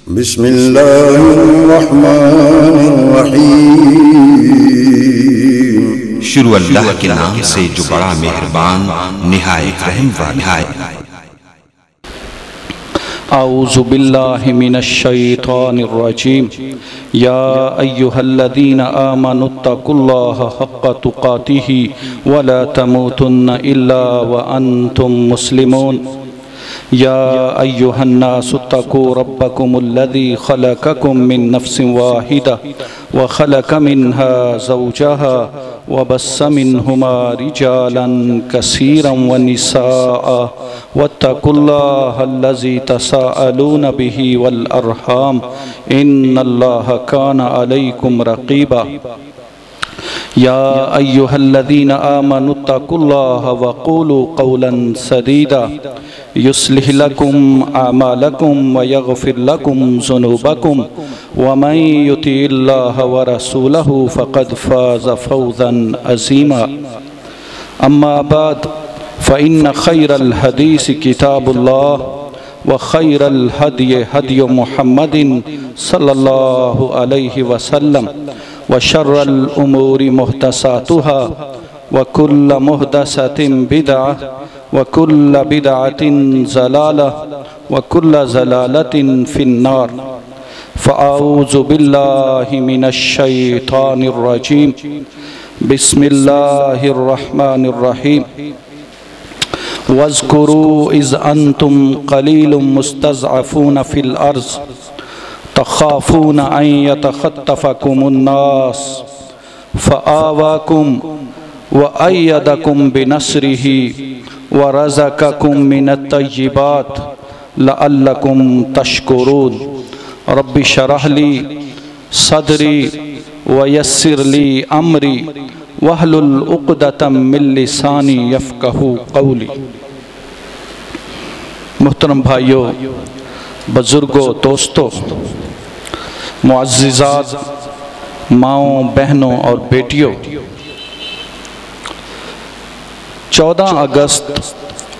बिस्मिल्लाहिर्रहमानिर्रहीम। शुरू अल्लाह के नाम से जो बड़ा मेहरबान निहायत रहम वाला है। औज़ु बिल्लाहि मिनश शैतानिर्रजीम। या अय्युहल्लज़ीना आमनुत्तकुल्लाहा हक़्क़ तुक़ातिही वला तमूतुन्ना इल्ला व अंतुम मुस्लिमून। या अय्युहन्नासुत्तकू रब्बकुमुल्लज़ी ख़लक़कुम मिन नफ्सिन वाहिदा व ख़लक़ मिन्हा ज़ौजहा व बस्स मिन्हुमा रिजालन कसीरन व निसाअ वत्तकुल्लाहल्लज़ी तसाअलून बिही वल अर्हाम इन्नल्लाहा काना अलैकुम रक़ीबा। या अय्युहल्लज़ीना आमनुत्तकुल्लाहा व क़ूलू क़ौलन सदीदा युस्लिह लकुम अमालकुम व यग़फ़िर लकुम ज़ुनूबकुम व मन युतिइल्लाह व रसूलहु फ़क़द फ़ाज़ फ़ौज़न अज़ीमा। अम्मा बाद फ़इन्न ख़ैरल हदीस किताबुल्लाह व ख़ैरल हदी हदी मुहम्मदिन सल्लल्लाहु अलैहि वसल्लम व शर्रल उमूरि मुहदसातुहा व कुल्ल मुहदसतिन बिदअह व कुल्ल बिदअतिन ज़लालह व कुल्ल ज़लालतिन फ़िन्नार। फ़अऊज़ु बिल्लाहि मिनश शैतानिर्रजीम। बिस्मिल्लाहिर्रहमानिर्रहीम। वज़्कुरू इज़ अंतुम क़लीलुम मुस्तज़अफ़ून फ़िल अर्ज़ तख़ाफ़ून अन यतख़त्तफ़कुमुन्नास फ़आवाकुम व अय्यदकुम बिनस्रिही व रज़क़कुम मिनत्तय्यिबात लअल्लकुम तशकुरून। रब्बि शरह ली सदरी व यस्सिर ली अमरी वहलुल उक़दतम मिन लिसानी यफ़क़हू क़ौली। मुहतरम भाइयों, बुज़ुर्गों, दोस्तों, मुअज़्ज़िज़ात, माओं, बहनों और बेटियों, 14 अगस्त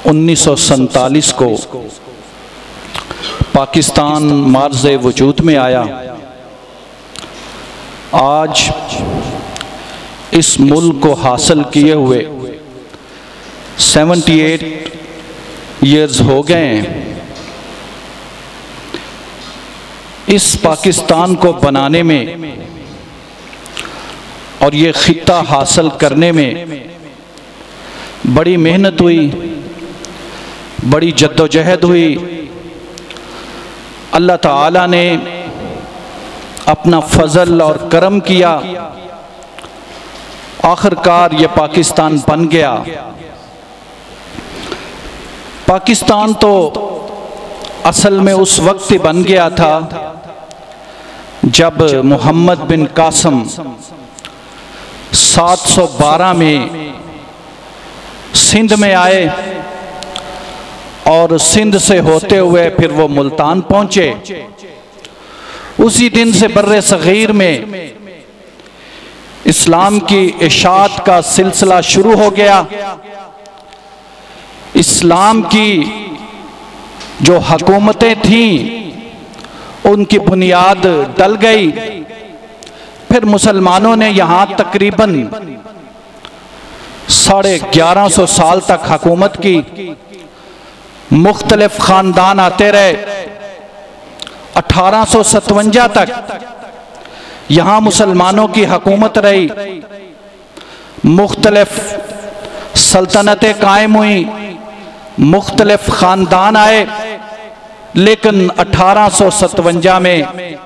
1947 को पाकिस्तान मार्ज़े वजूद में आया। आज इस मुल्क को हासिल किए हुए 78 ईयर्स हो गए हैं। इस पाकिस्तान को बनाने में और ये खित्ता हासिल करने में बड़ी मेहनत हुई, बड़ी जद्दोजहद हुई। अल्लाह ताला ने अपना फजल और करम किया, आखिरकार ये पाकिस्तान बन गया। पाकिस्तान तो असल में उस वक्त ही बन गया था जब मोहम्मद बिन कासिम 712 में सिंध में आए और सिंध से होते हुए फिर वो मुल्तान पहुंचे। उसी दिन से बर्रे सगीर में इस्लाम की इशाअत का सिलसिला शुरू हो गया। इस्लाम की जो हुकूमतें थीं उनकी बुनियाद डल गई। फिर मुसलमानों ने यहाँ तकरीबन 1150 साल तक हुकूमत की। मुख्तलिफ खानदान आते रहे। 1857 तक यहाँ मुसलमानों की हुकूमत रही। मुख्तलिफ सल्तनतें कायम हुई, मुख्तलिफ खानदान आए, लेकिन 1857 में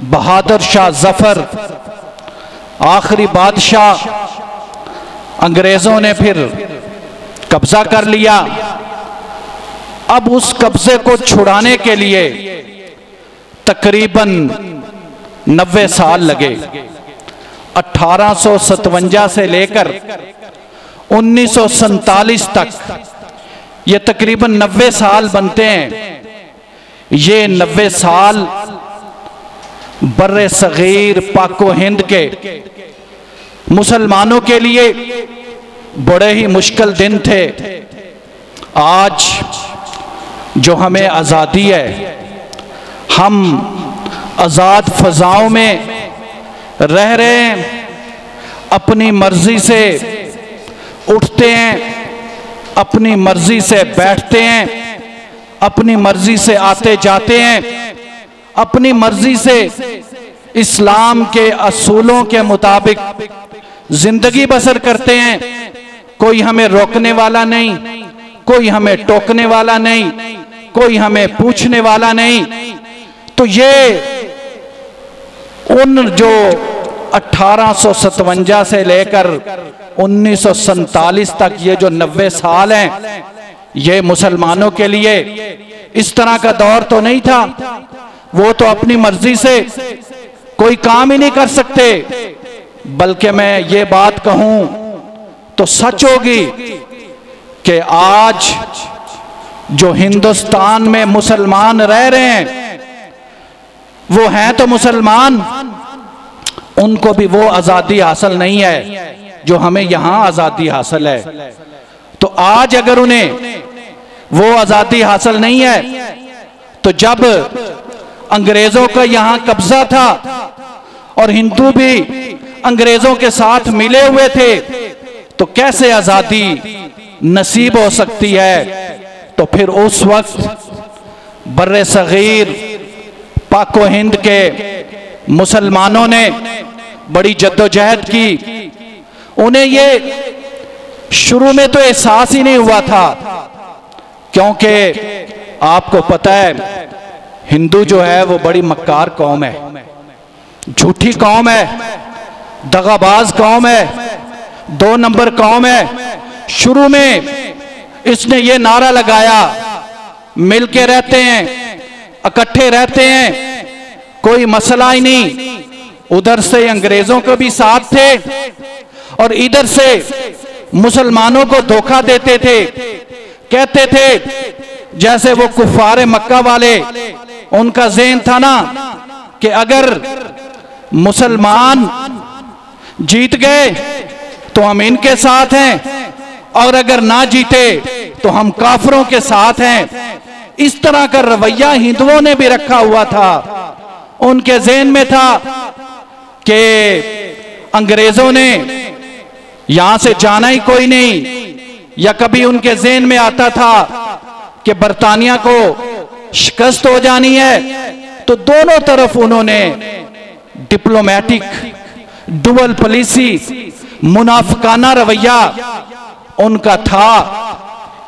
बहादुर शाह जफर आखिरी बादशाह, अंग्रेजों ने फिर कब्जा कर लिया। अब उस कब्जे को छुड़ाने के लिए तकरीबन 90 साल लगे। 1857 से लेकर 1947 तक ये तकरीबन 90 साल बनते हैं। ये 90 साल बर्रे सगीर पाको हिंद के मुसलमानों के लिए बड़े ही मुश्किल दिन थे। आज जो हमें आज़ादी है, हम आज़ाद फ़ज़ाओं में रह रहे हैं, अपनी मर्ज़ी से उठते हैं, अपनी मर्ज़ी से बैठते हैं, अपनी मर्ज़ी से आते जाते हैं, अपनी मर्ज़ी से इस्लाम के असूलों के मुताबिक ज़िंदगी बसर करते हैं। कोई हमें रोकने वाला नहीं, कोई हमें टोकने वाला नहीं, कोई हमें पूछने वाला नहीं। तो ये उन जो 1857 से लेकर 1947 तक ये जो 90 साल हैं, ये मुसलमानों के लिए इस तरह का दौर तो नहीं था। वो तो अपनी मर्जी से कोई काम ही नहीं कर सकते। बल्कि मैं ये बात कहूं तो सच होगी कि आज जो हिंदुस्तान में मुसलमान रह रहे हैं, वो हैं तो मुसलमान, उनको भी वो आज़ादी हासिल नहीं है जो हमें यहाँ आज़ादी हासिल है। तो आज अगर उन्हें वो आज़ादी हासिल नहीं है, तो जब अंग्रेजों का यहाँ कब्जा था और हिंदू भी अंग्रेजों के साथ मिले हुए थे, तो कैसे आज़ादी नसीब हो सकती है? तो फिर उस वक्त बर्रे सगीर पाको हिंद के मुसलमानों ने बड़ी जद्दोजहद की। उन्हें ये शुरू में तो एहसास ही नहीं हुआ था, क्योंकि आपको पता है हिंदू जो है वो बड़ी मक्कार कौम है, झूठी कौम है, दगाबाज कौम है, 2 नंबर कौम है। शुरू में इसने ये नारा लगाया, मिलके रहते हैं, इकट्ठे रहते हैं, कोई मसला ही नहीं। उधर से अंग्रेजों को भी साथ थे और इधर से मुसलमानों को धोखा देते थे। कहते थे जैसे वो कुफारे मक्का वाले, उनका ज़हन था ना कि अगर मुसलमान जीत गए तो हम इनके साथ हैं, और अगर ना जीते तो हम काफरों के साथ हैं। इस तरह का रवैया हिंदुओं ने भी रखा हुआ था। उनके ज़हन में था कि अंग्रेजों ने यहां से जाना ही कोई नहीं, या कभी उनके ज़हन में आता था कि बरतानिया को शिकस्त हो जानी है, तो दोनों तरफ उन्होंने डिप्लोमेटिक डुअल पॉलिसी, मुनाफिकाना रवैया उनका था।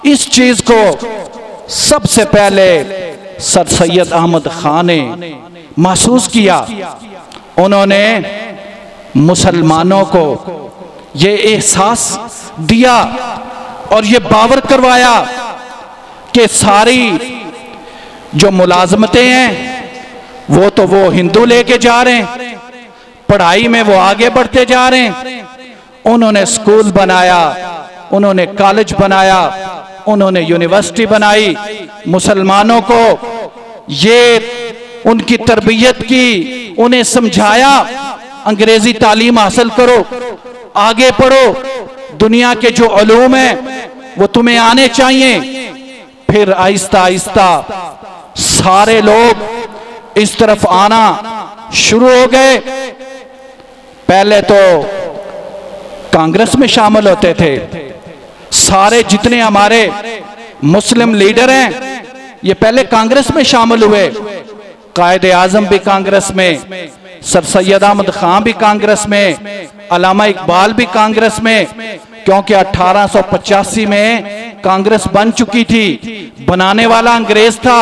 इस चीज को सबसे पहले सर सैयद अहमद खान ने महसूस किया। उन्होंने मुसलमानों को ये एहसास दिया और ये बावर करवाया कि सारी जो मुलाजमतें हैं वो हिंदू लेके जा रहे हैं, पढ़ाई में वो आगे बढ़ते जा रहे हैं। उन्होंने स्कूल बनाया, उन्होंने कॉलेज बनाया, उन्होंने यूनिवर्सिटी बनाई। मुसलमानों को ये उनकी तरबियत की, उन्हें समझाया अंग्रेजी तालीम हासिल करो, आगे पढ़ो, दुनिया के जो उलूम हैं वो तुम्हें आने चाहिए। फिर आहिस्ता आहिस्ता सारे लोग इस तरफ आना शुरू हो गए। पहले तो कांग्रेस में शामिल होते थे। सारे जितने हमारे मुस्लिम लीडर हैं ये पहले कांग्रेस में शामिल हुए। कायदे आजम भी कांग्रेस में, सर सैयद अहमद खान भी कांग्रेस में, अल्लामा इकबाल भी कांग्रेस में, क्योंकि 1885 में कांग्रेस बन चुकी थी। बनाने वाला अंग्रेज था,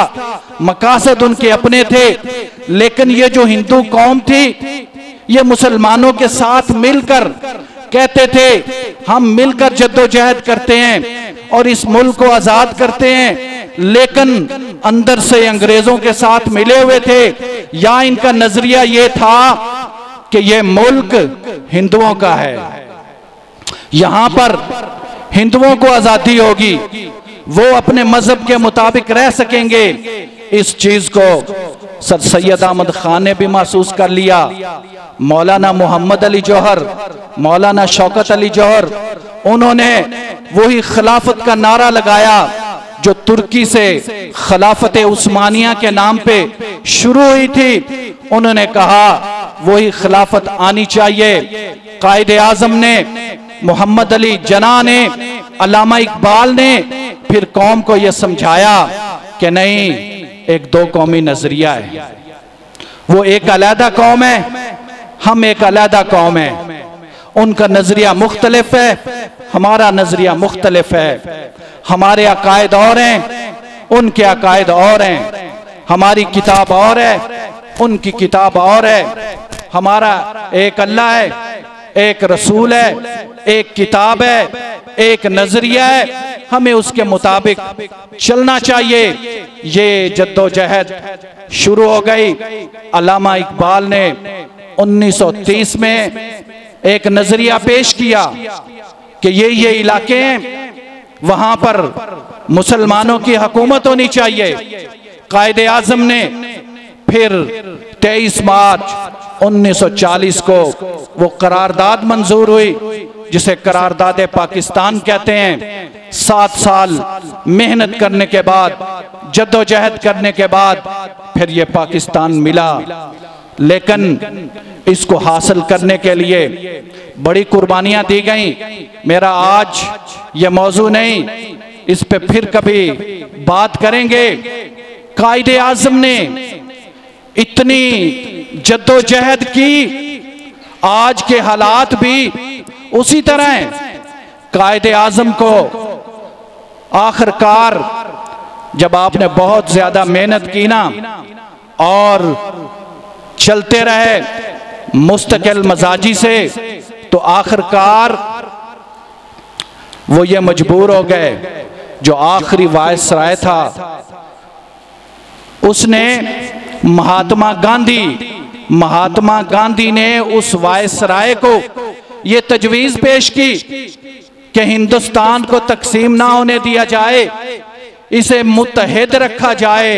मकासद उनके अपने थे, लेकिन ये जो हिंदू कौम थी ये मुसलमानों के साथ मिलकर कहते थे हम मिलकर जद्दोजहद करते हैं और इस मुल्क को आजाद करते हैं। लेकिन अंदर से अंग्रेजों के साथ मिले हुए थे, या इनका नजरिया ये था कि ये मुल्क हिंदुओं का है, यहां पर हिंदुओं को आजादी होगी, वो अपने मजहब के मुताबिक रह सकेंगे। इस चीज को सर सैयद अहमद खान ने भी महसूस कर लिया। मौलाना मोहम्मद अली जौहर, मौलाना शौकत अली जौहर, उन्होंने वही खिलाफत का नारा लगाया जो तुर्की से खिलाफत उस्मानिया के नाम पे शुरू हुई थी, उन्होंने कहा वही खिलाफत आनी चाहिए। कायदे आजम ने, मोहम्मद अली जना ने, अल्लामा इकबाल ने फिर कौम को यह समझाया कि नहीं, एक दो कौमी नजरिया है, वो एक अलहदा कौम है, हम एक अलहदा कौम है। उनका नजरिया मुख्तलिफ है, हमारा नजरिया मुख्तलिफ है। हमारे अकायद और हैं, उनके अकायद और हैं। हमारी किताब और है, उनकी किताब और है। हमारा एक अल्लाह है, एक रसूल है, एक किताब है, एक नजरिया है, हमें उसके मुताबिक चलना चाहिए। ये जद्दोजहद शुरू हो गई। अल्लामा इकबाल ने 1930 में एक नजरिया पेश किया कि ये इलाके हैं, वहां पर मुसलमानों की हुकूमत होनी चाहिए। कायदे आजम ने फिर 23 मार्च 1940 को वो करारदाद मंजूर हुई, जिसे करारदाद पाकिस्तान कहते हैं। 7 साल मेहनत करने के बाद, जद्दोजहद करने के बाद फिर ये पाकिस्तान मिला। लेकिन इसको हासिल करने के लिए बड़ी कुर्बानियां दी गई। मेरा आज ये मौजू नहीं, इस पे फिर कभी बात करेंगे। कायदे आजम ने इतनी जद्दोजहद की, आज के हालात भी उसी तरह हैं। कायदे आजम को आखिरकार जब आपने बहुत ज्यादा मेहनत की ना और चलते रहे मुस्तकिल मजाजी से, तो आखिरकार वो ये मजबूर हो गए। जो आखिरी वायसराय था, उसने महात्मा गांधी ने उस वायसराय को ये तजवीज पेश की कि हिंदुस्तान को तकसीम ना होने दिया जाए, इसे मुत्तहिद रखा जाए,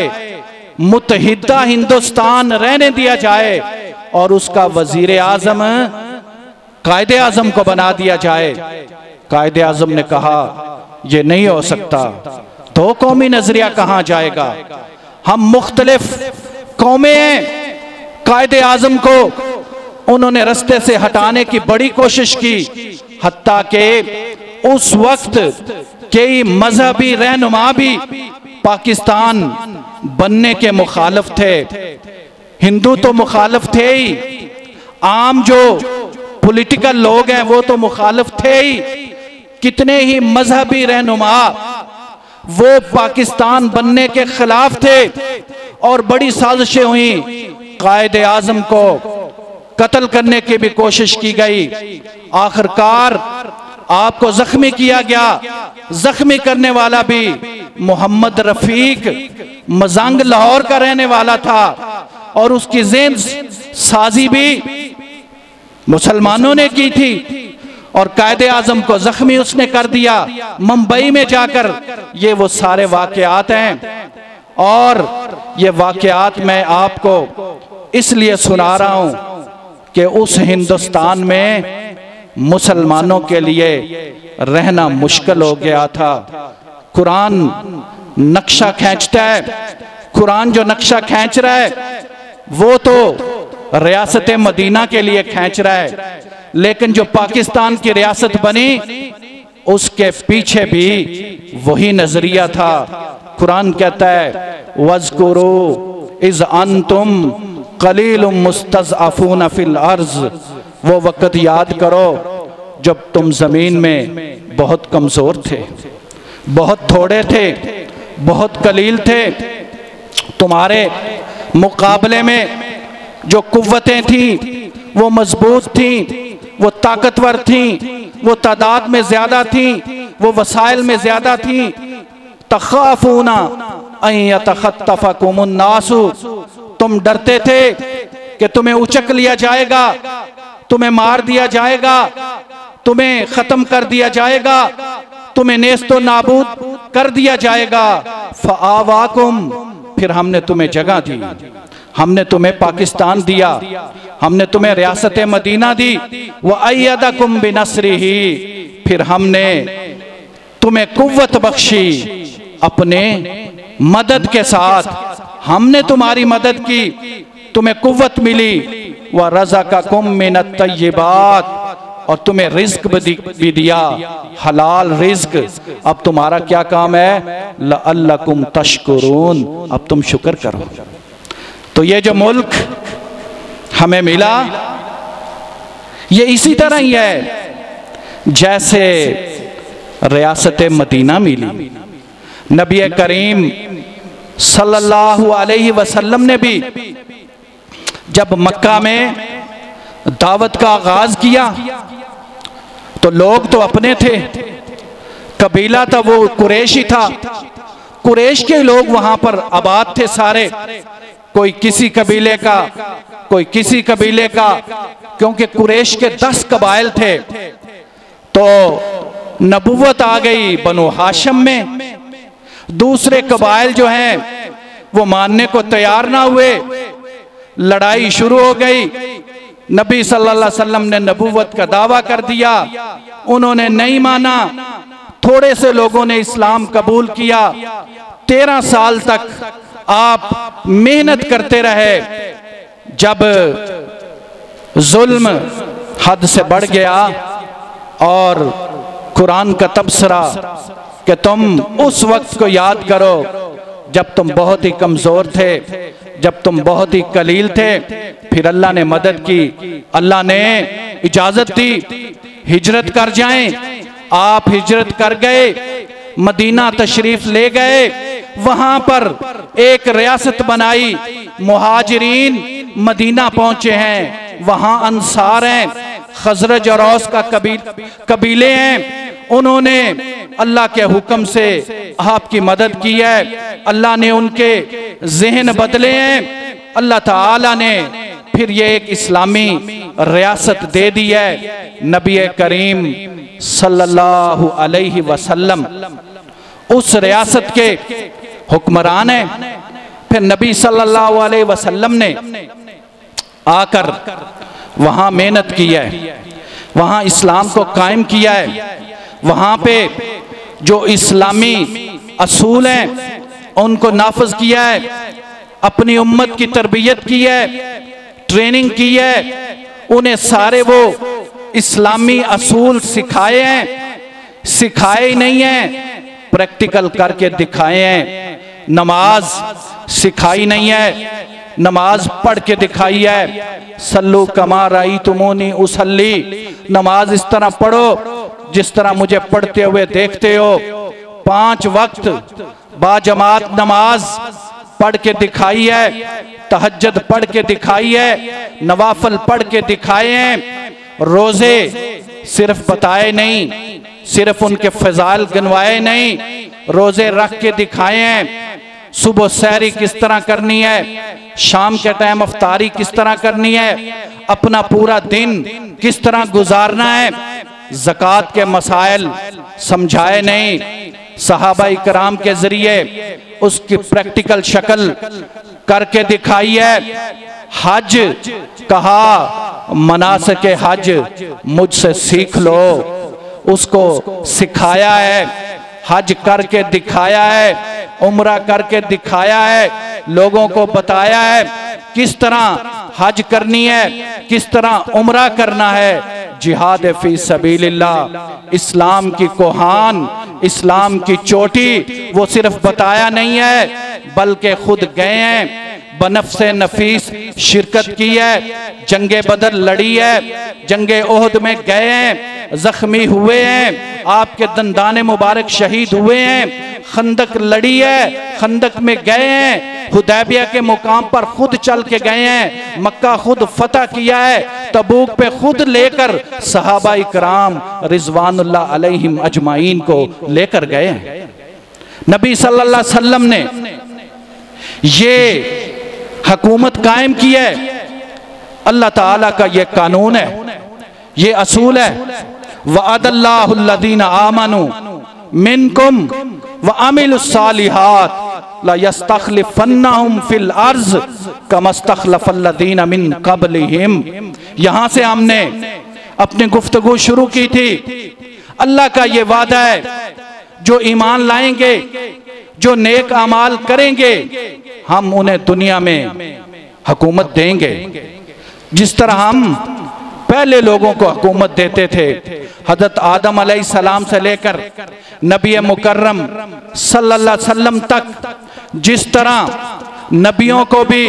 मुत्तहिदा हिंदुस्तान रहने दिया जाए और उसका वजीर आजम कायदे आजम को बना दिया जाए। कायदे आजम ने कहा यह नहीं हो सकता, दो कौमी नजरिया कहां जाएगा, हम मुख्तलिफ कौमें हैं। कायदे आजम को उन्होंने रास्ते से हटाने की बड़ी कोशिश की, हत्ता के उस वक्त कई मजहबी रहनुमा भी पाकिस्तान बनने के मुखालिफ थे। हिंदू तो मुखालिफ थे ही, आम जो पॉलिटिकल लोग हैं वो तो मुखालिफ थे ही। कितने ही मजहबी रहनुमा वो पाकिस्तान बनने के खिलाफ थे और बड़ी साजिशें हुई। कायदे आजम को कत्ल करने की भी कोशिश की गई। आखिरकार आपको जख्मी किया गया। जख्मी करने वाला भी मोहम्मद रफीक मजांग लाहौर का रहने वाला था और उसकी जेन साजी भी मुसलमानों ने की थी और कायदे आजम को जख्मी उसने कर दिया मुंबई में जाकर। ये वो सारे वाकयात हैं और ये वाकयात मैं आपको इसलिए सुना रहा हूं कि उस हिंदुस्तान में मुसलमानों के लिए रहना मुश्किल हो गया था। कुरान नक्शा खींचता है, कुरान जो नक्शा खींच रहा है वो तो रियासत मदीना के लिए खींच रहा है, लेकिन जो पाकिस्तान की रियासत बनी उसके पीछे भी वही नजरिया था। कुरान कहता है वज़कुरू इज़ अंतुम कलीलुम मुस्तज़अफ़ून फिल अर्ज़, वो वक़्त याद करो जब तुम जमीन में बहुत कमजोर थे, बहुत थोड़े थे, बहुत कलील थे। तुम्हारे मुकाबले में जो कुव्वतें थी वो मजबूत थी, वो ताकतवर थी, वो तादाद में ज्यादा थी, वो वसाइल में ज्यादा थी। तखाफूना अन यतखत्तफकुमुन नासु, तुम डरते थे कि तुम्हें उचक लिया जाएगा, तुम्हें मार दिया जाएगा, तुम्हें खत्म कर दिया जाएगा, तुम्हें नेस्तो नाबूद कर दिया जाएगा। फ़आवाकुम, फिर हमने तुम्हें जगह दी, हमने तुम्हें पाकिस्तान दिया, हमने तुम्हें रियासत मदीना दी। व अय्यदकुम बिनस्रिही, फिर हमने तुम्हें कुव्वत बख्शी अपने मदद के साथ, हमने तुम्हारी मदद की, तुम्हें कुव्वत मिली, व रज़क़कुम मिनत तय्यिबात, और तुम्हें रिज्क भी दिया, हलाल रिज्क। अब तुम्हारा क्या काम है? लअल्लकुम तशकुरून, अब तुम शुक्र करो। तो ये जो मुल्क हमें मिला, ये इसी तरह ही है जैसे रियासत मदीना मिली। नबी करीम सल्लल्लाहु अलैहि वसल्लम ने भी जब मक्का में दावत का आगाज किया तो लोग तो अपने थे, कबीला था वो कुरैश ही था, कुरैश के लोग वहां पर आबाद थे सारे, कोई किसी कबीले का, कोई किसी कबीले का, क्योंकि कुरैश के 10 कबाइल थे। तो नबुव्वत आ गई बनु हाशिम में, दूसरे कबाइल जो हैं वो मानने को तैयार ना हुए, लड़ाई शुरू हो गई। नबी सल्लल्लाहु अलैहि वसल्लम ने नबुव्वत का दावा कर दिया, उन्होंने नहीं माना। थोड़े से लोगों ने इस्लाम कबूल किया। 13 साल तक आप मेहनत करते रहे। जब जुल्म हद से बढ़ गया और कुरान का तबसरा कि तुम उस वक्त को याद करो जब तुम बहुत ही कमजोर थे, जब तुम बहुत ही कलील थे, फिर अल्लाह ने मदद की, अल्लाह ने इजाजत दी हिजरत कर जाएं। आप हिजरत कर गए, मदीना तशरीफ ले गए, वहां पर एक रियासत बनाई, मुहाजिरीन मदीना पहुंचे हैं, वहां अंसार हैं, खजरज और औस का कबीले हैं। उन्होंने अल्लाह के हुक्म से आपकी मदद की है, अल्लाह ने उनके ज़हन बदले हैं, अल्लाह ताला ने फिर ये एक इस्लामी रियासत दे दी है। नबी करीम सल्लल्लाहु अलैहि वसल्लम उस रियासत के हुक्मरान हैं। फिर नबी सल्लल्लाहु अलैहि वसल्लम ने आकर वहां मेहनत की है, वहां इस्लाम को कायम किया है, वहां पे जो इस्लामी असूल हैं उनको नाफज किया है, अपनी उम्मत की तरबियत की है, ट्रेनिंग की है, उन्हें सारे वो इस्लामी असूल सिखाए हैं, सिखाए ही नहीं हैं, प्रैक्टिकल करके दिखाए हैं। नमाज सिखाई नहीं है, नमाज पढ़ के दिखाई है। सल्लू कमा रायतुमूनी उसल्ली, नमाज इस तरह पढ़ो जिस तरह मुझे पढ़ते हुए देखते हो। 5 वक्त बाजमात नमाज पढ़ के दिखाई है, तहज्जुद पढ़ के दिखाई है, नवाफल पढ़ के दिखाए हैं। रोजे सिर्फ बताए नहीं, सिर्फ उनके फजाइल गिनवाए नहीं, रोजे रख के दिखाए हैं। सुबह सहरी किस तरह करनी है, शाम के टाइम अफ्तारी किस तरह करनी है, अपना पूरा दिन किस तरह गुजारना है। ज़कात के मसाइल समझाए नहीं, सहाबा इकराम के जरिए उसकी प्रैक्टिकल शक्ल करके दिखाई है। हज कहा, मनासिक हज मुझसे सीख लो, उसको सिखाया है, हज करके दिखाया है, उम्रा करके दिखाया है, लोगों को बताया है किस तरह हज करनी है, किस तरह उम्रा करना है। जिहाद फी सबीलिल्लाह, इस्लाम की कोहान, इस्लाम की चोटी, वो सिर्फ बताया नहीं है बल्कि खुद गए हैं, बनफ्से नफीस शिरकत की है, जंगे बदर लड़ी है, जंगे ओहद में गए हैं, जख्मी हुए हैं, आपके दंदाने मुबारक शहीद हुए हैं, खंदक लड़ी है, खंदक में गए हैं, हुदैबिया के मुकाम पर खुद चल के गए हैं, मक्का खुद फतह किया है, तबूक पे खुद लेकर सहाबा इकराम रिजवानुल्लाह अलैहिम अजमाइन को लेकर गए हैं। नबी सल्लल्लाहु अलैहि वसल्लम ने ये हुकूमत कायम की है, अल्लाह ताला का ये कानून है, ये असूल है। वअदल्लाहु अल्लज़ीना आमनू मिनकुम व अमिलुस सालिहात ला यस्तखलिफन्नहुम फिल अर्ज़ कमा इस्तखलफल्लज़ीना मिन क़ब्लिहिम। यहाँ से हमने अपनी गुफ्तगू शुरू की थी। अल्लाह का ये वादा है, जो ईमान लाएंगे, जो नेक अमाल करेंगे हम उन्हें दुनिया में हुकूमत देंगे, जिस तरह हम पहले लोगों को हुकूमत देते थे। हजरत आदम अलैहिस्सलाम से लेकर नबी मुकर्रम सल्लल्लाहु अलैहि वसल्लम तक जिस तरह नबियों को भी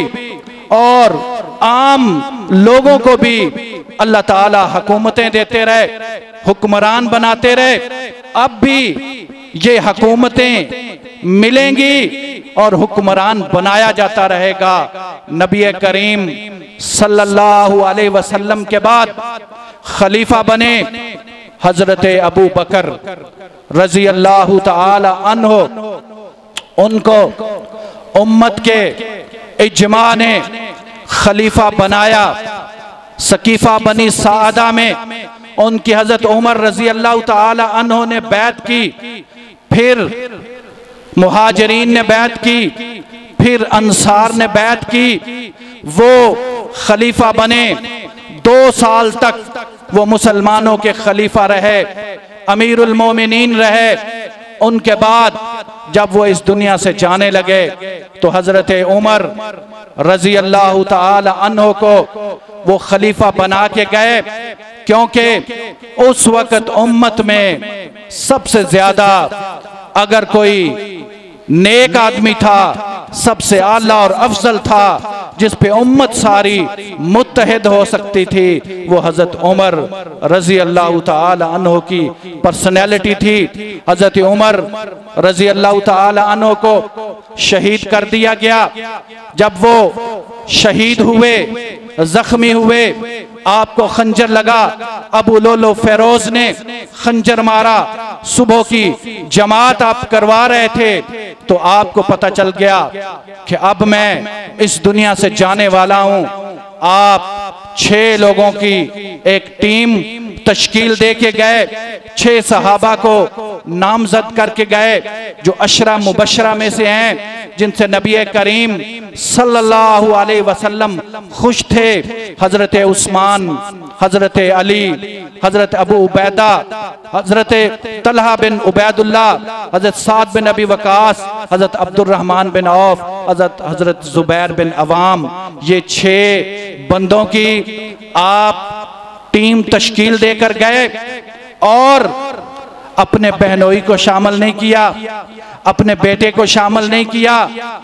और आम लोगों को भी अल्लाह ताला हुकूमतें देते रहे, हुक्मरान बनाते रहे, अब भी ये हुकूमतें मिलेंगी और हुक्मरान बनाया जाता रहेगा। नबी करीम सल्लल्लाहु अलैहि वसल्लम के बाद खलीफा बने हजरत अबू बकर रजी अल्लाह ताला अन्हो। उनको उम्मत के इज्मा ने खलीफा बनाया। सकीफा बनी सादा में उनकी हजरत उमर रजी अल्लाह ताला अन्हो ने बैत की, फिर मुहाजिरीन ने बैत की, फिर अंसार ने बैत की। वो खलीफा बने, 2 साल तक वो मुसलमानों के खलीफा रहे, अमीरुल मोमिनीन रहे। उनके बाद जब वो इस दुनिया से जाने लगे तो हजरत उमर रजी अल्लाह ताला अन्हो को वो खलीफा बना के गए, क्योंकि उस वक्त उम्मत में सबसे ज्यादा अगर कोई नेक आदमी था, सबसे आला और अफजल था, जिस पे उम्मत सारी मुत्तहिद हो सकती थी, वो हजरत उमर रजी अल्लाह ताला अन्हो की पर्सनैलिटी थी। हजरत उमर रजी अल्लाह ताला अन्हो को शहीद कर दिया गया। जब वो शहीद हुए, जख्मी हुए, आपको खंजर लगा, अबू लोलो फेरोज ने खंजर मारा। सुबह की जमात आप करवा रहे थे तो आपको पता चल गया कि अब मैं इस दुनिया से जाने वाला हूं। आप 6 लोगों की एक टीम तश्कील दे के गए, 6 सहाबा को नामजद करके गए जो अशरा मुबशरा में से हैं, जिनसे नबी करीम सल्लल्लाहु अलैहि वसल्लम खुश थे। हजरत उस्मान, हजरत अली, हजरत अबू उबैदा, हजरत तलहा बिन उबैदुल्लाह, हजरत साद बिन अबी वकास, हजरत अब्दुर्रहमान बिन औफ, हजरत जुबैर बिन अवाम, ये 6 बंदों की आप टीम तश्कील देकर गए और अपने बहनोई को शामिल नहीं किया, अपने बेटे को शामिल नहीं किया।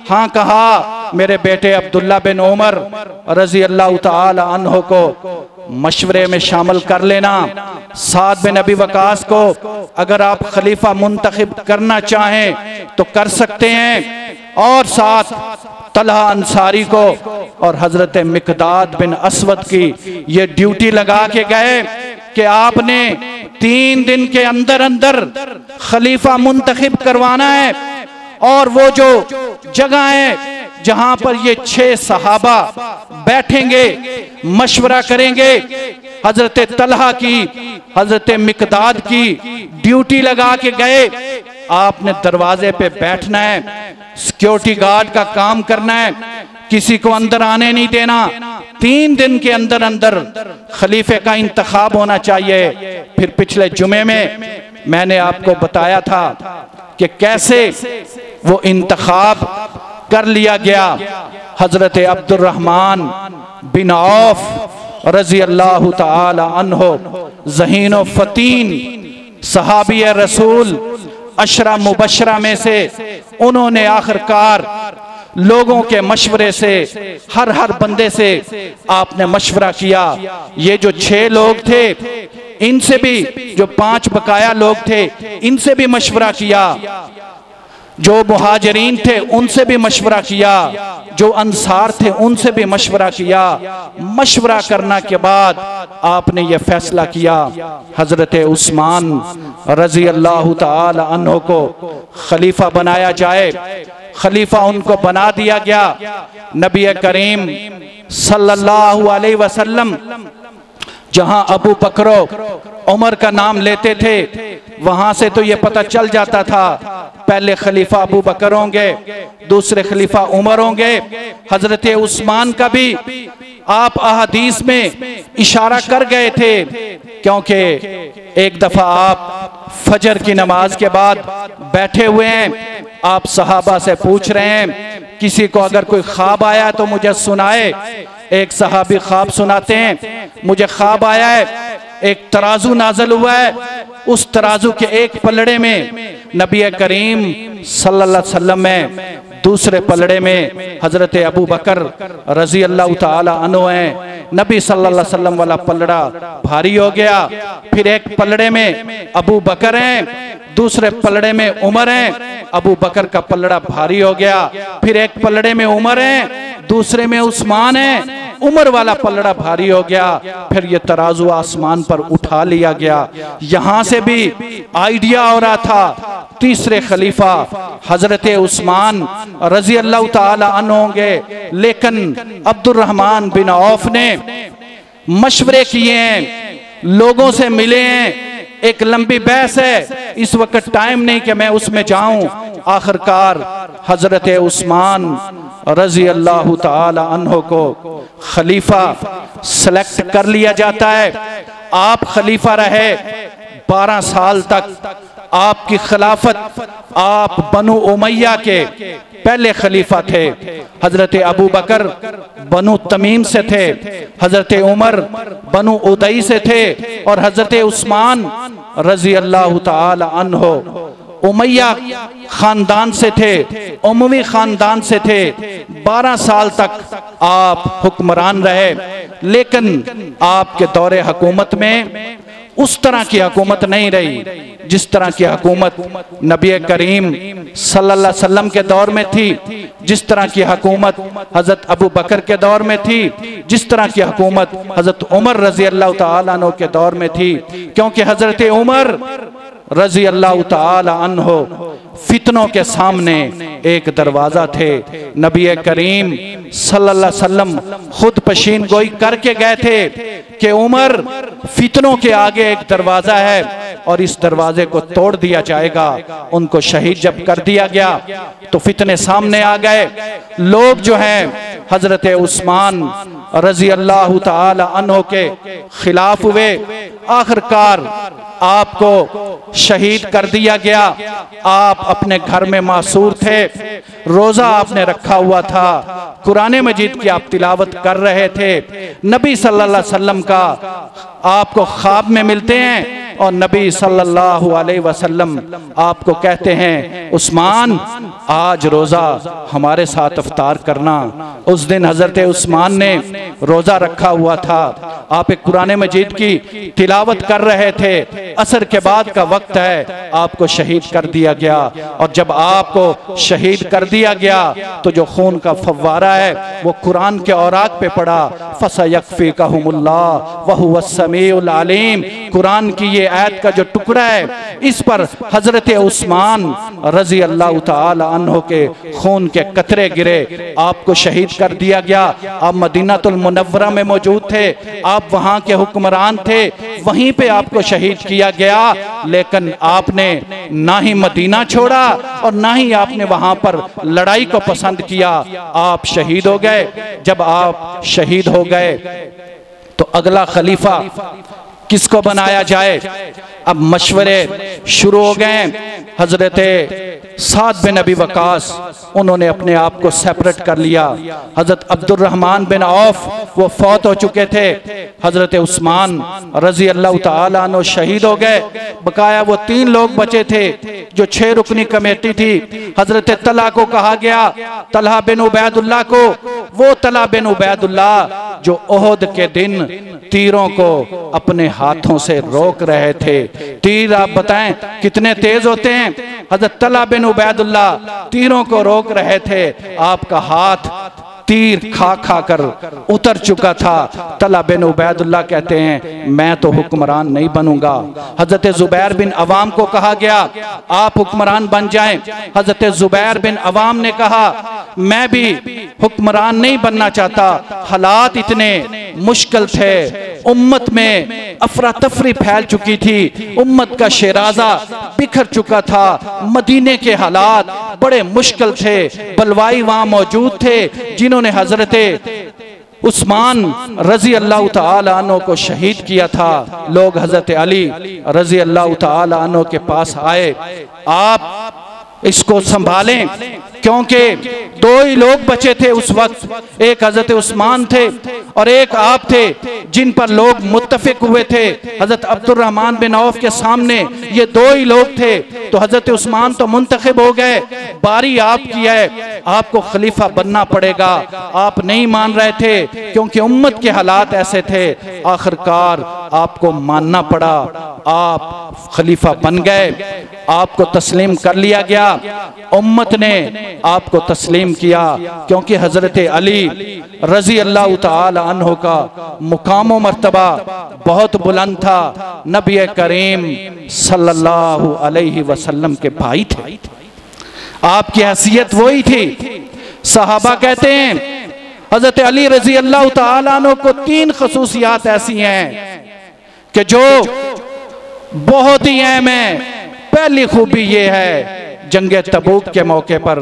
हाँ कहा मेरे बेटे अब्दुल्ला बिन उमर रजी अल्लाह ताला अन्हो को मशवरे में शामिल कर लेना। साद बिन अबी वकास को अगर आप खलीफा मुंतखब करना चाहें तो कर सकते हैं, और साथ तलहा अंसारी को और हजरत मिकदाद बिन असवद की ये ड्यूटी लगा के गए कि आपने 3 दिन के अंदर अंदर खलीफा मुंतखब करवाना है। और वो जो जगह है जहां पर ये 6 सहाबा बैठेंगे, मशवरा करेंगे, हजरत तलहा की, हजरत मिकदाद की ड्यूटी लगा के गए। आपने दरवाजे पे बैठना है, सिक्योरिटी गार्ड का काम करना है, किसी को अंदर आने नहीं देना। 3 दिन के अंदर अंदर खलीफे का इंतखाब होना चाहिए। फिर पिछले जुमे में मैंने आपको बताया था कि कैसे वो इंतखाब कर लिया गया। हजरत अब्दुर्रहमान बिन औफ रजी अल्लाह ताला अन्हो, ज़हीन व फतीन सहाबी रसूल, अशरा मुबशरा में से, उन्होंने आखिरकार लोगों के मशवरे से, हर बंदे से आपने मशवरा किया। ये जो 6 लोग थे, इनसे भी, जो 5 बकाया लोग थे, इनसे भी मशवरा किया। जो मुहाजिरीन थे उनसे भी मशवरा किया, जो अंसार थे उनसे भी मशवरा किया। मशवरा करने के बाद आपने ये फैसला किया हजरत उस्मान रजी अल्लाह ताला अन्हो को खलीफा बनाया जाए। खलीफा उनको बना दिया गया। नबी करीम सल्लल्लाहु अलैहि वसल्लम जहां अबू बकरो उमर का नाम लेते थे, वहां से तो ये पता चल जाता था पहले खलीफा अबू बकर होंगे, दूसरे खलीफा उमर होंगे। हजरत उस्मान का भी आप अहादीस में इशारा कर गए थे, क्योंकि एक दफा आप फजर की नमाज के बाद बैठे हुए हैं, आप सहाबा से पूछ रहे हैं किसी को अगर कोई ख्वाब आया तो मुझे सुनाए। एक सहाबी ख्वाब सुनाते हैं, मुझे ख्वाब आया है एक तराजू नाजल हुआ है, उस तराजू के एक पलड़े में नबी करीम सल्लल्लाहु अलैहि वसल्लम में, दूसरे पलड़े में हजरत अबू बकर रजी अल्लाह ताला अन्हु हैं। नबी सल्लल्लाहु अलैहि वसल्लम वाला पलड़ा भारी हो गया। फिर एक पलड़े में अबू बकर हैं, दूसरे पलड़े में उमर हैं। अबू बकर का पलड़ा भारी हो गया। फिर एक पलड़े में उमर हैं, दूसरे में उस्मान है। उमर वाला पलड़ा भारी हो गया। फिर ये तराजू आसमान पर उठा लिया गया। यहां से भी आइडिया हो रहा था तीसरे खलीफा हजरत उस्मान रजी अल्लाह ताला अन्हु होंगे। लेकिन अब्दुर्रहमान बिन औफ ने मशवरे किए हैं, लोगों से मिले हैं, एक लंबी बहस है, इस वक्त टाइम नहीं कि मैं उसमें जाऊं। आखिरकार हजरत उस्मान रजी अल्लाह ताला अन्हु को खलीफा सेलेक्ट कर लिया जाता है। आप खलीफा रहे 12 साल तक। आपकी खिलाफत, आप बनु उमैया के पहले खलीफा थे। हजरत अबू बकर बनु तमीम से थे, हजरत उमर बनु उदई से थे और हजरत उस्मान रजी अल्लाह ताला अन्हु उमैया खानदान से थे, उमवी खानदान से थे। 12 साल तक आप हुक्मरान रहे। लेकिन आपके दौरे हुकूमत में उस तरह की हुकूमत नहीं रही जिस तरह की हुकूमत नबी करीम सल्लल्लाहु अलैहि वसल्लम के दौर में थी, जिस तरह की हुकूमत हजरत अबू बकर के दौर में थी, जिस तरह की हुकूमत हजरत उमर रजी अल्लाह ताला अन्हु के दौर में थी। क्योंकि हजरत उमर रजी अल्लाह ताला अन्हु फितनों के सामने एक दरवाजा थे। नबी करीम सल्लल्लाहु अलैहि वसल्लम खुद पशीन गोई करके गए थे कि उमर फितनों के आगे एक दरवाजा है और इस दरवाजे को तोड़ दिया जाएगा। उनको शहीद जब कर दिया गया तो फितने सामने आ गए। लोग जो हैं हजरत उस्मान रजी अल्लाह ताला अन्हु के खिलाफ हुए। आखिरकार आपको शहीद कर दिया गया। आप अपने घर में मासूर थे, रोजा आपने रखा हुआ था, कुरान मजीद की आप तिलावत कर रहे थे। नबी सल्लल्लाहु अलैहि वसल्लम का आपको ख्वाब में मिलते हैं और नबी सल्लल्लाहु अलैहि वसल्लम आपको कहते हैं उस्मान आज रोजा हमारे साथ इफ्तार करना। उस दिन हजरत उस्मान ने रोजा रखा हुआ था। आप एक कुरान मजीद की तिलावत कर रहे थे। असर के बाद का वक्त है, आपको शहीद कर दिया गया। और जब आपको शहीद कर दिया गया तो जो खून का फव्वारा है वो कुरान के औराक पे पड़ा। फसयक्फिकहुमुल्लाह व हुवस समीउल अलीम। कुरान की ये आयत का जो टुकड़ा है इस पर हजरत उस्मान रजी अल्लाह ताला अन्हु के खून के कतरे गिरे। आपको शहीद कर दिया गया। आप मदीनातुल मुनव्वरा में मौजूद थे, आप वहां के हुक्मरान थे, वहीं पे आपको शहीद किया गया। लेकिन आपने ना ही मदीना छोड़ा और ना ही आपने वहां पर लड़ाई को पसंद किया। आप शहीद हो गए। जब आप शहीद हो गए तो अगला खलीफा किसको बनाया जाए? अब मशवरे शुरू हो गए। हजरत साद बिन अबी वकास उन्होंने अपने आप को सेपरेट कर लिया। हजरत अब्दुर्रहमान बिन औफ वो फौत हो चुके थे। हजरत उस्मान रजी अल्लाह ताला अन्हु शहीद हो गए। बकाया वो 3 लोग बचे थे जो 6 रुकनी कमेटी थी। हजरत तलहा को कहा गया, तलहा बिन उबैदुल्लाह को, वो तलहा बिन उबैदुल्लाह जो ओहद के दिन तीरों को अपने हाथों से रोक रहे थे। तीर आप बताएं कितने तेज होते हैं। हजरत तलहा बिन उबैदुल्लाह तीरों को रोक रहे थे। आपका हाथ तीर खा खा कर उतर चुका था। तलहा बिन उबैदुल्लाह कहते हैं मैं तो हुक्मरान नहीं बनूंगा। हजरत जुबैर बिन अवाम को कहा गया आप हुक्मरान बन जाएं। हजरत जुबैर बिन अवाम ने कहा मैं भी हुक्मरान नहीं बनना चाहता। हालात इतने मुश्किल थे, उम्मत में अफरा तफरी फैल चुकी थी, उम्मत का शेराजा बिखर चुका था, मदीने के हालात बड़े मुश्किल थे। बलवाई वहां मौजूद थे जिन्होंने हजरत उस्मान रजी अल्लाह ताला अन्हु को शहीद किया था। लोग हजरत अली रजी अल्लाह ताला अन्हु के पास आए। आप इसको संभालें, क्योंकि दो ही लोग बचे थे उस वक्त, एक हजरत उस्मान थे और एक आप थे, जिन पर लोग मुत्तफिक हुए थे। हजरत अब्दुर्रहमान बिन औफ के सामने ये दो ही लोग थे, तो हजरत उस्मान तो मुंतखब हो गए, बारी आपकी है, आपको खलीफा बनना पड़ेगा। आप नहीं मान रहे थे क्योंकि उम्मत के हालात ऐसे थे, आखिरकार आपको मानना पड़ा, आप खलीफा बन गए, आपको तस्लीम कर लिया गया, उम्मत ने आपको तस्लीम किया, क्योंकि हजरत अली रजी अल्लाह ताला अन्हु का मुकाम व मर्तबा बहुत बुलंद था, नबी करीम सल्लल्लाहु अलैहि वसल्लम के भाई थे, आपकी हैसियत वही थी। सहाबा कहते हैं हजरत अली रजी अल्लाह ताला अन्हु को 3 खसूसियात ऐसी हैं कि जो बहुत ही अहम है। पहली खूबी ये है, जंगे तबूक के मौके पर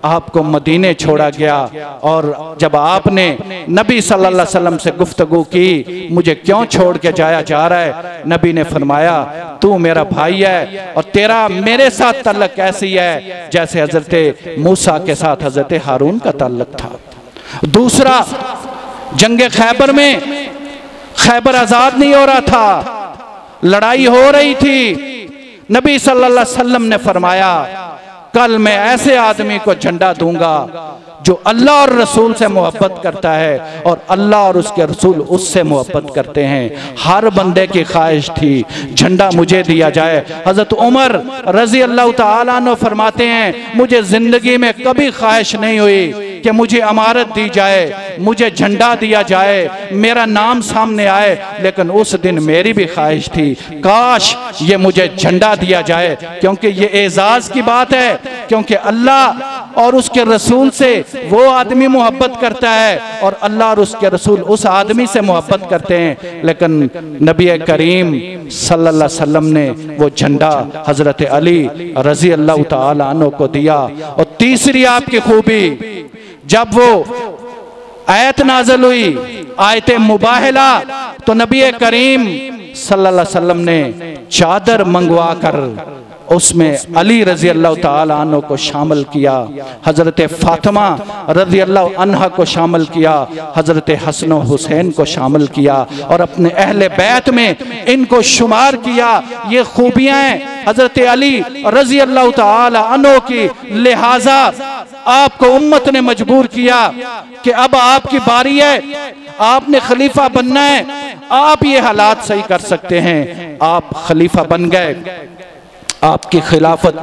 आपको मदीने छोड़ा गया, और जब आपने नबी सल्लल्लाहु अलैहि वसल्लम से गुफ्तगू की, मुझे क्यों छोड़ के जाया जा रहा है, नबी ने फरमाया तू मेरा भाई है और तेरा मेरे साथ ताल्लुक ऐसी है जैसे हजरत मूसा के साथ हजरत हारून का ताल्लुक था। दूसरा, जंगे खैबर में खैबर आजाद नहीं हो रहा था, लड़ाई हो रही थी। नबी सल्लल्लाहु अलैहि वसल्लम ने फरमाया कल मैं ऐसे आदमी को झंडा दूंगा जो अल्लाह और रसूल से मोहब्बत करता है और अल्लाह और उसके रसूल उससे मोहब्बत करते हैं। हर बंदे की ख्वाहिश थी झंडा मुझे दिया जाए। हजरत उमर रजी अल्लाह ताला अन्हु फरमाते हैं मुझे जिंदगी में कभी ख्वाहिश नहीं हुई कि मुझे अमारत दी जाए, मुझे झंडा दिया जाए, मेरा नाम सामने आए, लेकिन उस दिन मेरी भी ख्वाहिश थी काश ये मुझे झंडा दिया जाए, क्योंकि ये एजाज की बात है, क्योंकि अल्लाह और उसके रसूल से वो आदमी मोहब्बत करता है और अल्लाह और उसके रसूल उस आदमी से मोहब्बत करते हैं। लेकिन नबी करीम सल्लल्लाहु अलैहि वसल्लम ने वो झंडा हजरत अली रजी अल्लाह ताला अन्हु को दिया। और तीसरी आपकी खूबी, जब वो आयत नाज़िल हुई आयत मुबाहला, तो नबी करीम सल्लल्लाहु अलैहि वसल्लम ने चादर मंगवा कर उसमें अली रजी अल्लाह ताला अन्हु को शामिल किया, हजरत फातिमा रजी अल्लाह अन्हा को शामिल किया, हजरत हसन हुसैन को शामिल किया और अपने अहले बैत में इनको शुमार किया। ये खूबियां हैं हजरत अली रजी अल्लाह ताला अन्हु की, लिहाजा आपको उम्मत ने मजबूर किया कि अब आपकी बारी है, आपने खलीफा बनना है, आप ये हालात सही कर सकते हैं। आप खलीफा बन गए, आपकी खिलाफत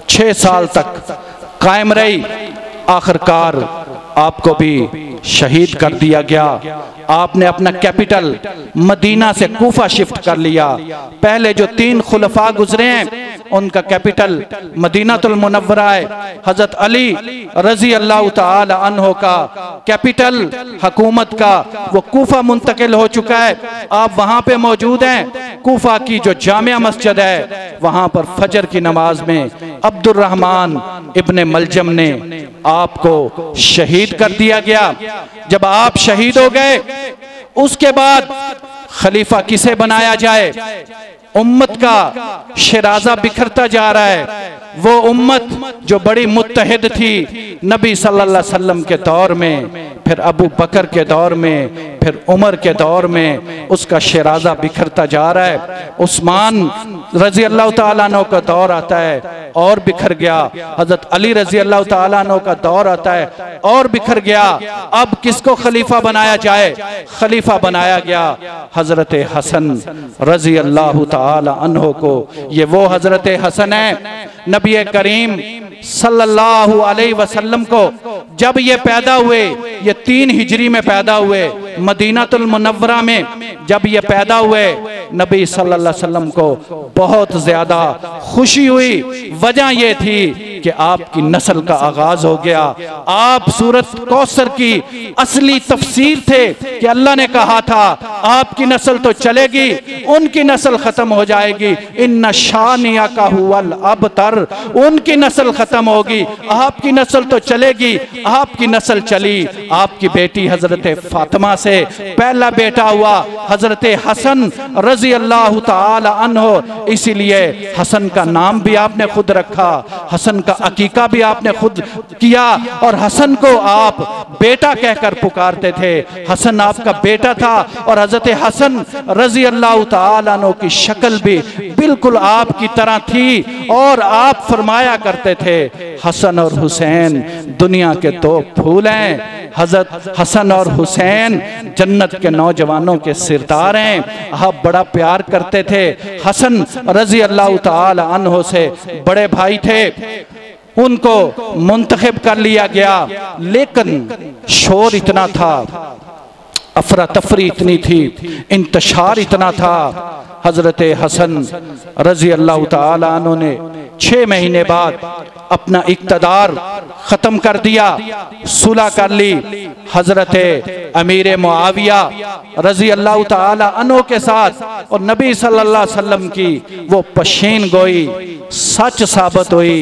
6 साल तक कायम रही, आखिरकार आपको भी शहीद कर दिया गया। आपने अपना कैपिटल मदीना से कूफा शिफ्ट कर लिया। पहले जो 3 खुलफा गुजरे हैं उनका कैपिटल मदीनातुल मुनव्वरा है। हजरत अली रजी अल्लाह ताला अन्हु का कैपिटल हुकूमत का वो कूफा मुंतकिल हो चुका है, आप वहां पे मौजूद हैं। कूफा की जो जामिया मस्जिद है वहां पर फजर की नमाज में अब्दुर्रहमान इब्ने मलजम ने आपको शहीद कर दिया गया। जब आप शहीद हो गए उसके बाद खलीफा किसे बनाया जाए, उम्मत का शिराजा बिखरता जा रहा है। वो उम्मत जो बड़ी मुत्तहिद थी नबी सल्लल्लाहु अलैहि वसल्लम के दौर में, फिर अबू बकर के दौर में, फिर उमर के दौर में, उसका शिराजा बिखरता जा रहा है। उस्मान रजी अल्लाह ताला अन्हु का दौर आता है और बिखर गया, हजरत अली रजी अल्लाह ताला अन्हु का दौर आता है और बिखर गया। अब किसको खलीफा बनाया जाए, खलीफा बनाया गया हजरत हसन रजी अल्लाह ताला अन्हु को। ये वो हजरत हसन है नबी करीम सल्लल्लाहु अलैहि वसल्लम को जब ये पैदा हुए, ये 3 हिजरी में पैदा हुए, मदीनातुल मुनव्वरा में जब ये पैदा हुए, नबी सल्लल्लाहु अलैहि वसल्लम को बहुत ज्यादा खुशी हुई। वजह ये थी कि आपकी नस्ल का आगाज हो गया। आप सूरत कौसर की असली तफसीर थे कि अल्लाह ने कहा था आपकी नस्ल तो चलेगी, उनकी नस्ल खत्म हो जाएगी। इन्ना शानिया का हुवल अबतर, उनकी नस्ल खत्म होगी, आपकी नस्ल तो चलेगी। आपकी नस्ल चली, आपकी बेटी हजरत फातिमा से पहला बेटा हुआ हजरत हसन रजी अल्लाह ताला अन्हो। इसीलिए हसन का नाम भी आपने खुद रखा, हसन का अकीका भी आपने खुद किया और हसन को आप बेटा कहकर पुकारते थे। हसन आपका बेटा था और हजरत हसन रजी अल्लाह ताला अन्हो की शक्ल भी बिल्कुल आपकी तरह थी और आप फरमाया करते थे हसन और हुसैन दुनिया के दो फूल हैं। हजरत हसन और हुसैन जन्नत के नौजवानों के सिरदार हैं। आप बड़ा प्यार करते थे। हसन रजी अल्लाह ताला अन्हो से बड़े भाई थे, उनको मुंतखब कर लिया गया, लेकिन शोर इतना था, अफरा तफरी इतनी थी, इंतशार इतना था। हजरत हसन रजी अल्लाह ताला अन्हो ने 6 महीने बाद अपना इक़्तिदार खत्म कर दिया, सुलह कर ली हजरत अमीर मुआविया रजी अल्लाह ताला अन्हो के साथ। और नबी सल्लल्लाहु अलैहि वसल्लम की वो पशीन गोई सच साबित हुई।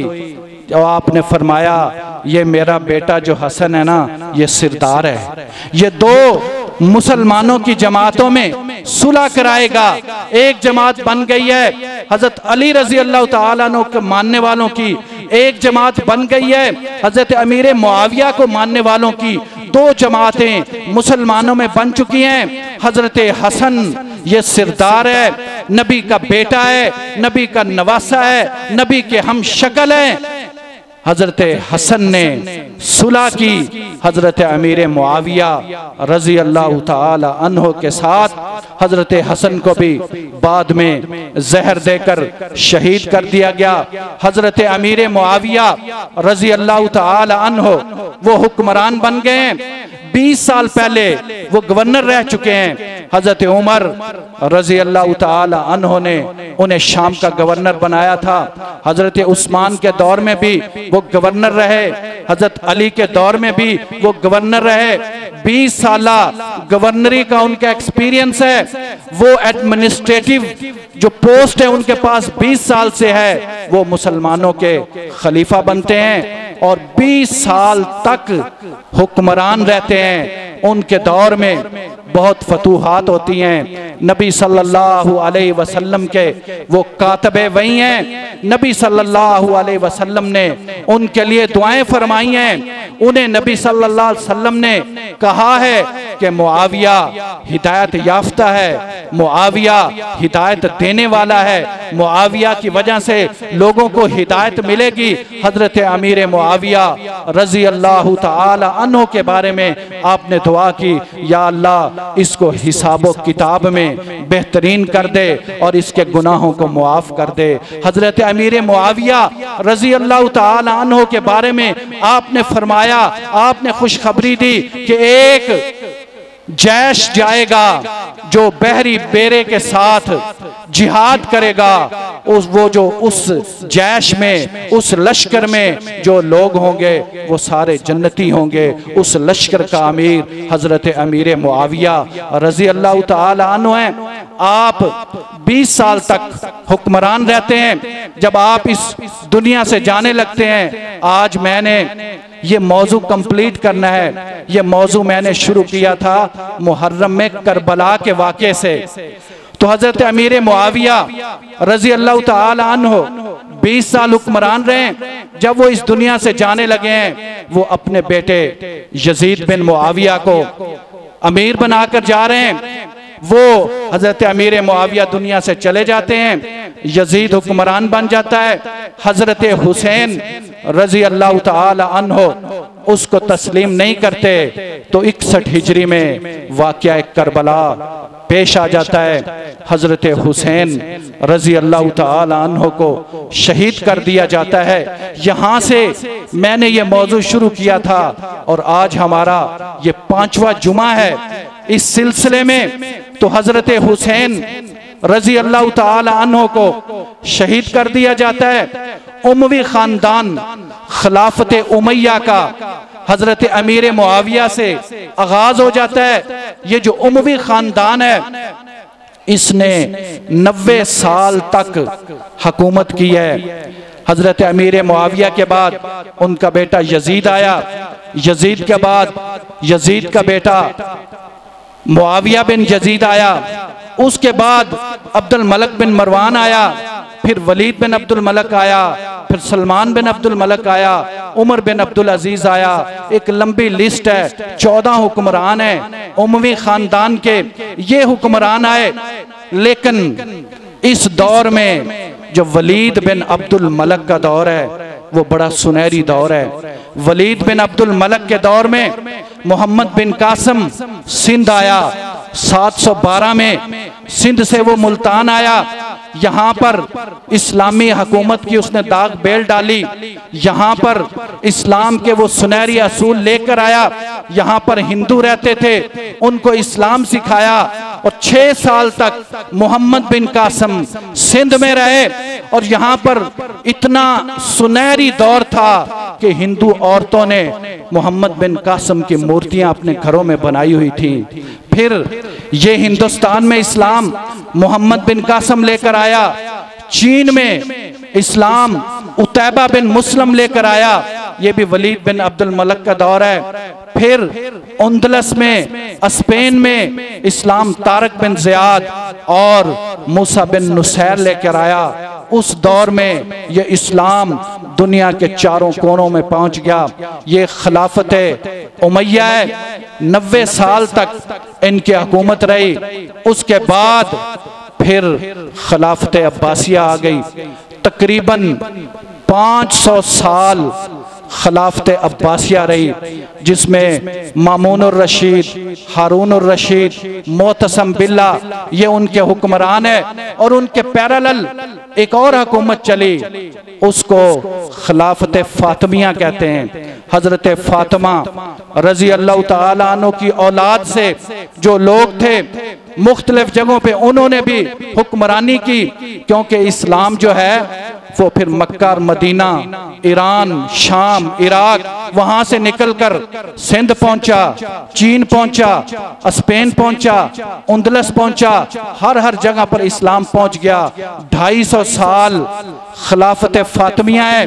और आपने फरमाया ये मेरा बेटा जो हसन है ना, ये सिरदार है, ये 2 मुसलमानों की जमातों में सुलह कराएगा। एक जमात बन गई है हजरत अली रजी अल्लाह ताला अन्हु के मानने वालों की, एक जमात बन गई है हजरत अमीर मुआविया को मानने वालों की। 2 जमातें मुसलमानों में बन चुकी हैं। हजरत हसन ये सिरदार है, नबी का बेटा है, नबी का नवासा है, नबी के हम शक्ल है। हजरत हसन ने सुलह की हजरत अमीर मुआविया रजी अल्लाह ताला अन्हो के साथ। हजरत हसन को भी बाद में जहर देकर शहीद कर दिया गया। हजरत अमीर मुआविया रजी अल्लाह ताला अन्हो वो हुक्मरान बन गए हैं। 20 साल पहले वो गवर्नर रह चुके हैं। हजरत उमर रजी अल्लाह ताला अन्हो ने उन्हें शाम का गवर्नर बनाया था। हजरत उस्मान के दौर में भी वो गवर्नर रहे, हजरत अली के दौर में भी वो गवर्नर रहे। 20 साल गवर्नरी का उनका एक्सपीरियंस है। वो एडमिनिस्ट्रेटिव जो पोस्ट है उनके पास 20 साल से है। वो मुसलमानों के खलीफा बनते हैं और 20 साल तक हुक्मरान रहते हैं। उनके दौर में बहुत फतूहात होती हैं। नबी सल्लल्लाहु अलैहि वसल्लम के वो कातबे वही हैं। नबी सल्लल्लाहु अलैहि वसल्लम ने उनके लिए दुआएं फरमाई हैं। उन्हें नबी सल्लल्लाहु अलैहि वसल्लम ने कहा है कि मुआविया हिदायत याफ्ता है, मुआविया हिदायत देने वाला है, मुआविया की वजह से लोगों को हिदायत मिलेगी। हजरत अमीर मुआविया रजी अल्लाह ताला अन्हो के बारे में आपने दुआ की, या अल्लाह इसको हिसाबो किताब में बेहतरीन कर दे और इसके गुनाहों को मुआफ कर दे। हजरत अमीर मुआविया रजी अल्लाह ताला अन्हो के बारे में आपने फरमाया, आपने खुशखबरी दी कि एक जैश जाएगा जो बहरी बेरे के साथ जिहाद करेगा। उस जैश में, उस लश्कर में जो लोग होंगे वो सारे जन्नती होंगे। उस लश्कर का अमीर हजरत अमीर मुआविया रजी अल्लाह ताला अन्हु हैं। आप 20 साल तक हुक्मरान रहते हैं। जब आप इस दुनिया से जाने लगते हैं, आज मैंने ये मौजू कंप्लीट करना है। ये मौजू मैंने शुरू किया था मुहर्रम में करबला के वाक़े से। तो हजरत अमीर मुआविया रजी अल्लाह ताला अन्हु 20 साल हुक्मरान रहे। जब वो इस दुनिया से जाने लगे हैं, वो अपने बेटे यजीद बिन मुआविया को अमीर बनाकर जा रहे हैं। वो हजरत अमीर मुआविया दुनिया से चले जाते हैं, यजीद हुक्मरान बन जाता है। हजरत हुसैन रजी अल्लाह ताला अन्हो उसको तस्लीम नहीं करते। तो 61 हिजरी में वाक़या करबला पेश आ जाता है। हजरत हुसैन रजी अल्लाह ताला अन्हो को शहीद कर दिया जाता है। यहाँ से मैंने ये मौजू शुरू किया था और आज हमारा ये 5वां जुमा है इस सिलसिले में। तो हजरत हुसैन रजी अल्लाह ताला अन्हो को शहीद कर दिया जाता है। उमवी खानदान खिलाफत उमैया का हजरत अमीर मुआविया से आगाज हो जाता है। ये जो उमवी खानदान है, इसने 90 साल तक हुकूमत की है। हजरत अमीर मुआविया के बाद उनका बेटा यजीद आया। यजीद के बाद यजीद का बेटा मुआविया बिन यजीद आया, उसके बाद अब्दुल मलक बिन मरवान आया, फिर वलीद बिन अब्दुल मलक आया, फिर सलमान बिन अब्दुल मलक आया, उमर बिन अब्दुल अजीज आया। एक लंबी लिस्ट है, 14 हुक्मरान है उमवी खानदान के, ये हुक्मरान आए। लेकिन इस दौर में जो वलीद बिन अब्दुल मलक का दौर है वो बड़ा सुनहरी दौर है। वलीद बिन अब्दुल मलक के दौर में मोहम्मद बिन कासिम सिंध आया, 712 में सिंध से वो मुल्तान आया। यहाँ पर इस्लामी हुकूमत की उसने दाग बेल डाली, यहाँ पर इस्लाम के वो सुनहरी असूल लेकर आया। यहाँ पर हिंदू रहते थे, उनको इस्लाम सिखाया और 6 साल तक मोहम्मद बिन कासिम सिंध में रहे। और यहाँ पर इतना सुनहरी दौर था कि हिंदू औरतों ने मोहम्मद बिन कासिम की मूर्तियां अपने घरों में बनाई हुई थी। फिर ये हिंदुस्तान में इस्लाम मोहम्मद बिन कासिम लेकर आया, चीन में इस्लाम उतैबा बिन मुस्लिम लेकर आया, ये भी वलीद बिन अब्दुल मलक का दौर है। फिर उंदलस में, स्पेन में इस्लाम तारक बिन ज़ियाद और मूसा बिन नुसैर लेकर आया। उस दौर में ये इस्लाम दुनिया के चारों कोनों में पहुंच गया। ये खिलाफत उमैया है, 90 साल तक इनकी हुकूमत रही। उसके बाद फिर खिलाफत अब्बासिया आ गई। तकरीबन 500 साल खिलाफत अब्बासिया रही, जिसमें मामून उर रशीद, हारून उर रशीद, मोतसम बिल्ला ये उनके हुक्मरान है। और उनके पैरेलल एक और हुकूमत चली, उसको खिलाफत फातिमिया कहते हैं। हजरत फातिमा रजी अल्लाह तआला अन्हु की औलाद से जो लोग थे मुख्तलिफ जगहों पे उन्होंने भी हुक्मरानी की, क्योंकि इस्लाम जो है वो फिर मक्का और मदीना, ईरान, शाम, इराक, वहां से निकलकर सिंध पहुंचा, चीन पहुंचा, स्पेन पहुंचा, उंदलस पहुंचा, हर जगह पर इस्लाम पहुंच गया। 250 साल खिलाफत फातिमिया है।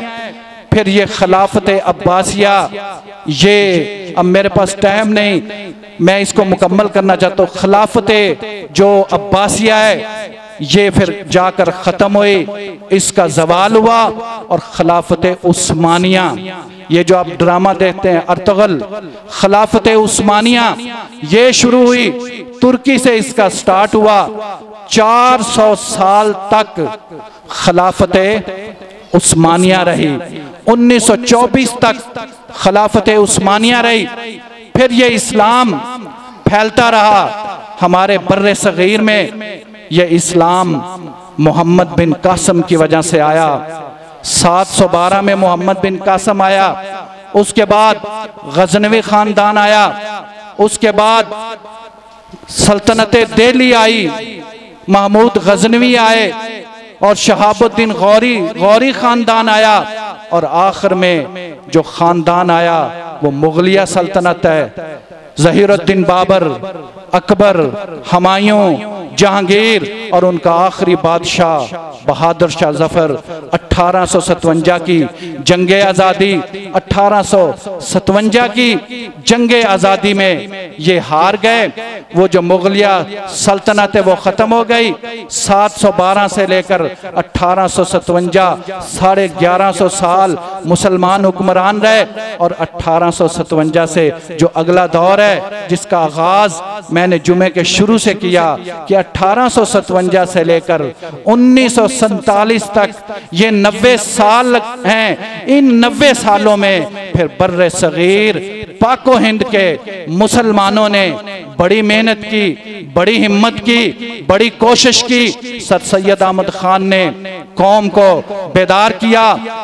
फिर ये खिलाफत अब्बासिया, ये अब मेरे पास टाइम नहीं, मैं इसको मुकम्मल करना चाहता हूँ। खिलाफत जो अब्बासिया है ये फिर जाकर ख़त्म हुई, इसका जवाल हुआ। और खिलाफत उस्मानिया, ये जो आप ड्रामा देखते हैं अर्तुगरुल, खिलाफत उस्मानिया ये शुरू हुई, तुर्की से इसका स्टार्ट हुआ। 400 साल तक खिलाफत उस्मानिया रही, 1924 तक खिलाफत उस्मानिया रही। फिर ये इस्लाम फैलता रहा हमारे बर्रे सगीर में। ये इस्लाम मोहम्मद बिन कासिम की वजह से आया। 712 में मोहम्मद बिन कासिम आया, उसके बाद गजनवी खानदान आया, उसके बाद सल्तनत दिल्ली आई, महमूद गजनवी आए और शहाबुद्दीन गौरी खानदान आया। और आखिर में जो खानदान आया वो मुगलिया सल्तनत है। ज़हीरुद्दीन बाबर, अकबर, हुमायूं, जहांगीर और उनका आखिरी बादशाह बहादुर शाह जफर। 1857 की जंगे आज़ादी, 1857 की जंगे आज़ादी में ये हार गए। वो जो मुगलिया सल्तनत है वो ख़त्म हो गई। 712 से लेकर 1857 1150 साल मुसलमान हुक्मरान रहे। और 1857 से जो अगला दौर है जिसका आगाज मैंने जुमे के शुरू से किया कि 1857 से लेकर 1947 तक ये 90 साल हैं। इन 90 सालों में फिर बर्रे सगीर पाको हिंद के मुसलमानों ने बड़ी मेहनत की, बड़ी हिम्मत की, बड़ी कोशिश की। सर सैयद अहमद खान ने कौम को बेदार किया,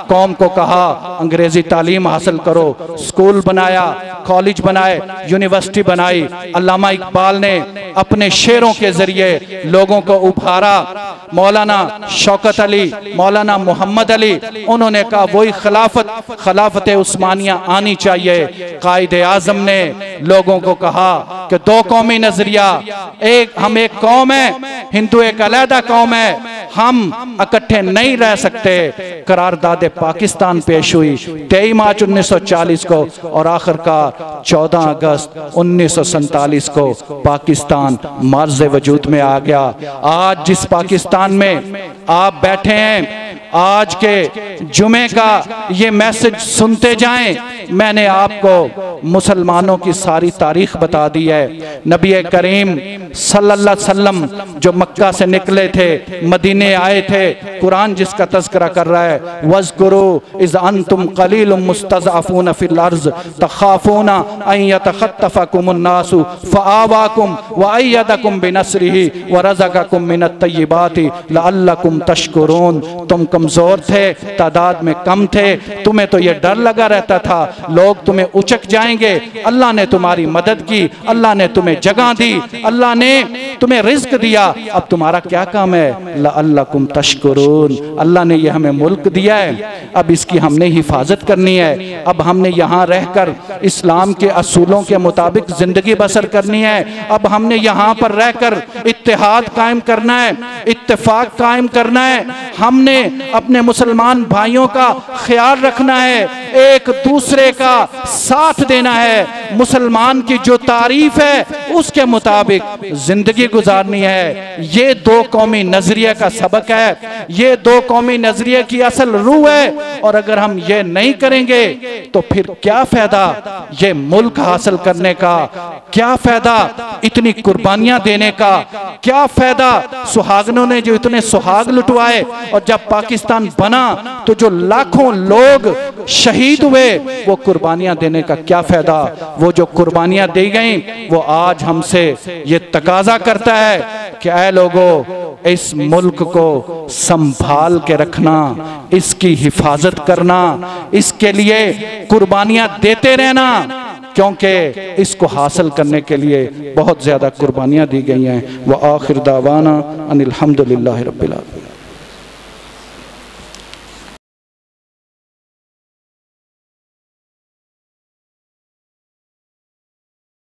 कौम को कहा अंग्रेजी तालीम हासिल करो, स्कूल बनाया, कॉलेज बनाए, यूनिवर्सिटी बनाई। अल्लामा इकबाल ने अपने शेरों के जरिए लोगों को उभारा। मौलाना शौकत अली, मौलाना मोहम्मद अली, उन्होंने कहा वही खिलाफत उस्मानिया आनी चाहिए। कायद आजम ने लोगों को कहा कि दो कौमी नजरिया, हम एक कौम है, हिंदू एक अलहदा कौम है। हम इकट्ठे नहीं रह सकते। करारदाद पाकिस्तान पेश हुई 23 मार्च 1940 को और आखिरकार 14 अगस्त 1947 को पाकिस्तान मर्ज़ वजूद में आ गया। आज जिस पाकिस्तान में आप बैठे हैं, आज के जुमे का ये मैसेज सुनते जाएं। मैंने आपको मुसलमानों की सारी तारीख बता दी है। नबी करीम सल्लल्लाहु अलैहि वसल्लम जो मक्का से निकले थे, मदीने आए थे, कुरान जिसका तज़किरा कर रहा है, वज़कुरू इज़ अंतुम क़लीलुम मुस्तज़अफ़ून फ़िल अर्ज़ तख़ाफ़ूना अन यतख़त्तफ़कुमुन नासु फ़आवाकुम व अय्यदकुम बिनस्रिही व रज़क़कुम मिनत तय्यिबाति लअल्लकुम तशकुरून। तुम कमज़ोर थे, तादाद में कम थे, तुम्हें तो ये डर लगा रहता था लोग तुम्हें उचक जाएंगे। अल्लाह ने तुम्हारी मदद की, अल्लाह ने तुम्हें जगह दी, अल्लाह ने तुम्हें रिज़्क़ दिया। अब तुम्हारा क्या काम है? लअल्लकुम तशकुरून। अल्लाह ने यह हमें मुल्क दिया है, अब इसकी हमने हिफाजत करनी है। अब हमने यहाँ रहकर इस्लाम के असूलों के मुताबिक जिंदगी बसर करनी है। अब हमने यहाँ पर रहकर इत्तेहाद कायम करना है, इत्तेफाक कायम करना है। हमने अपने मुसलमान भाइयों का ख्याल रखना है, एक दूसरे का साथ देना है। मुसलमान की जो तारीफ है उसके मुताबिक जिंदगी गुजारनी है। ये दो कौमी नजरिए का सबक है, ये दो कौमी नजरिए की असल रूह है। और अगर हम ये नहीं करेंगे तो फिर क्या फायदा ये मुल्क हासिल करने का, क्या फायदा इतनी कुर्बानियां देने का, क्या फायदा सुहागनों ने जो इतने सुहाग लुटवाए। और जब पाकिस्तान बना तो जो लाखों लोग शहीद हुए, वो कुर्बानियां देने का क्या फायदा। वो जो कुर्बानियां दी गई वो आज हमसे ये तकाजा करता है कि ऐ लोगों, इस मुल्क को संभाल के रखना, इसकी हिफाजत करना, इसके लिए कुर्बानियां देते रहना, क्योंकि इसको हासिल करने के लिए बहुत ज्यादा कुर्बानियां दी गई हैं। व आखिर दावाना अनिल हम्दुलिल्लाहि रब्बिल आलमीन।